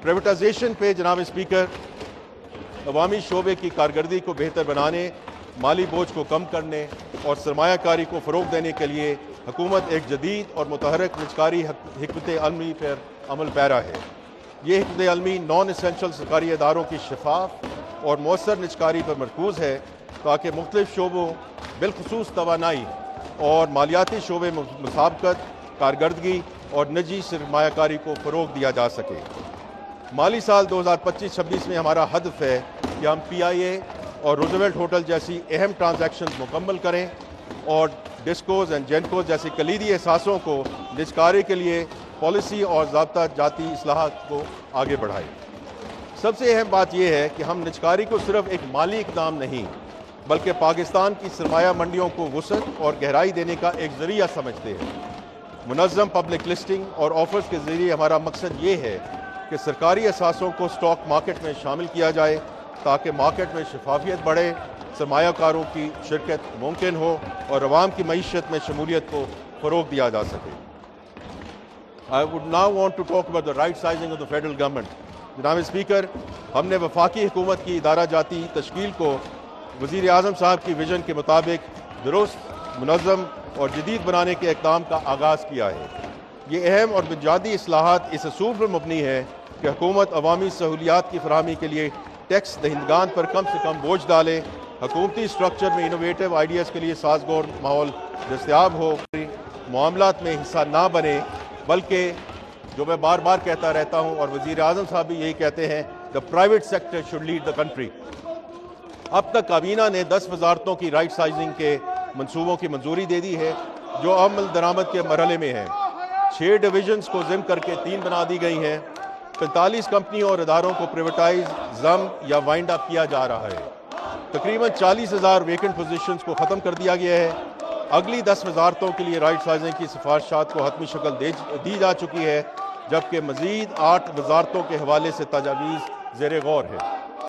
Privatisation पे जनाब speaker, अवामी शोबे की कारकर्दगी को बेहतर बनाने, माली बोझ को कम करने और सरमायाकारी को फ़रोग देने के लिए हुकूमत एक जदीद और मुतहरक निजकारी हिकमत अलमी पर अमल पैरा है। ये हिकमत अलमी नॉन एसेंशियल सरकारी इदारों की शफाफ और मौसर निजकारी पर मरकूज़ है ताकि मुख्तलिफ शोबों बिलखसूस तवानाई और मालियाती शोबे मुसाबकत, कारकर्दगी और निजी सरमायाकारी को फ़रोग दिया जा सके। माली साल 2025-26 में हमारा हदफ है कि हम PIA और रूजवेल्ट होटल जैसी अहम ट्रांजैक्शन मुकम्मल करें और डिस्कोज एंड जेनकोज जैसी कलीदी एहसासों को निजकारी के लिए पॉलिसी और ज़ाब्ता जाती इस्लाहात को आगे बढ़ाएं। सबसे अहम बात यह है कि हम निजकारी को सिर्फ एक माली इक़दाम नहीं बल्कि पाकिस्तान की सरमाया मंडियों को वुसअत और गहराई देने का एक ज़रिया समझते हैं। मुनज़्ज़म पब्लिक लिस्टिंग और ऑफर्स के ज़रिए हमारा मकसद ये है कि सरकारी असासों को स्टॉक मार्केट में शामिल किया जाए ताकि मार्केट में शफाफियत बढ़े, सरमायाकारों की शिरकत मुमकिन हो और अवाम की मईशत में शमूलियत को फ़रोग दिया जा सके। I would now want to talk about the right sizing of the federal government. जनाब स्पीकर, हमने वफाकी हुकूमत की इदारा जाती तश्कील को वज़ीर आज़म साहब की विजन के मुताबिक दुरुस्त, मुनज़्ज़म और जदीद बनाने के इक़दाम का आगाज़ किया है। ये अहम और बुनियादी इस्लाहात इस असूल पर मबनी है कि हुकूमत अवामी सहूलियात की फराहमी के लिए टैक्स दहिंदगान पर कम से कम बोझ डाले, हुकूमती स्ट्रक्चर में इनोवेटिव आइडियाज़ के लिए साजगार माहौल दस्तयाब हो, मामलात में हिस्सा ना बने, बल्कि जो मैं बार बार कहता रहता हूँ और वज़ीर आज़म साहब भी यही कहते हैं, the private sector should lead the country. अब तक काबीना ने 10 वजारतों की राइट साइजिंग के मनसूबों की मंजूरी दे दी है जो अमल दरामद के मरहले में है। 6 डिवीजन्स को ज़िम करके 3 बना दी गई हैं। 45 कंपनियों और इदारों को प्राइवेटाइज, ज़म या वाइंड अप किया जा रहा है। तकरीबन 40,000 वेकेंट पोजीशंस को ख़त्म कर दिया गया है। अगली 10 वजारतों के लिए राइट साइजिंग की सिफारिशात को हतमी शक्ल दी जा चुकी है, जबकि मज़ीद 8 वजारतों के हवाले से तजावीज़ ज़ेर गौर है।